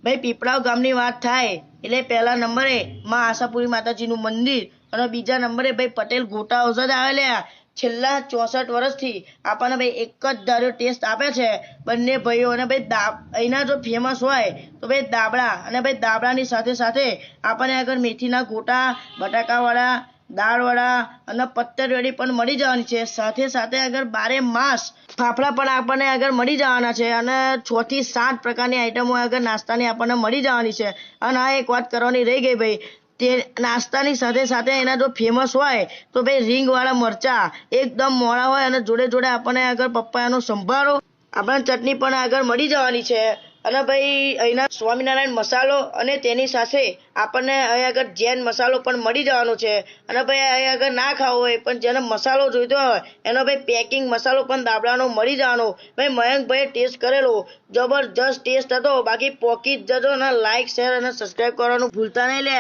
ભાઈ પીપળાવ ગામની વાત થાય એટલે પહેલા નંબરે માં આશાપુરી માતાજીનું મંદિર અને બીજા નંબરે ભાઈ પટેલ ગોટા હાઉસ જ આવેલા છેલ્લા 64 વર્ષથી આપણને ભાઈ એક જ ધાર્યો ટેસ્ટ આપે છે બંને ભાઈઓ અને ભાઈ અહીંના જો ફેમસ હોય તો ભાઈ દાબડા અને ભાઈ દાબડાની સાથે સાથે આપણને આગળ મેથીના ગોટા બટાકાવાળા દાળવાળા અને પત્તરવેડી પણ મળી જવાની છે સાથે સાથે આગળ 12 માસ ફાફડા પણ આપણને આગળ મળી જવાના છે અને 6 થી 7 પ્રકારની આઈટમો આગળ નાસ્તાની આપણને મળી જવાની છે અને આ એક વાત કરવાની રહી ગઈ ભાઈ તે નાસ્તાની સાથે સાથે એના જો ફેમસ હોય તો ભાઈ રીંગવાળા મરચા એકદમ મોળા હોય અને જોડે જોડે આપણને આગળ પપૈયાનો સંભારો આપણને ચટણી પણ આગળ મળી જવાની છે અને ભાઈ અહીંના સ્વામિનારાયણ મસાલો અને તેની સાથે આપણને અહીં આગળ જૈન મસાલો પણ મળી જવાનો છે અને ભાઈ અહીં આગળ ના ખાવો હોય પણ જેને મસાલો જોઈતો હોય એનો ભાઈ પેકિંગ મસાલો પણ દાબડાનો મળી જવાનો ભાઈ મયંકભાઈએ ટેસ્ટ કરેલો જબરજસ્ત ટેસ્ટ હતો બાકી પોકી જ જજો અને લાઈક શેર અને સબસ્ક્રાઈબ કરવાનું ભૂલતા નહીં લે।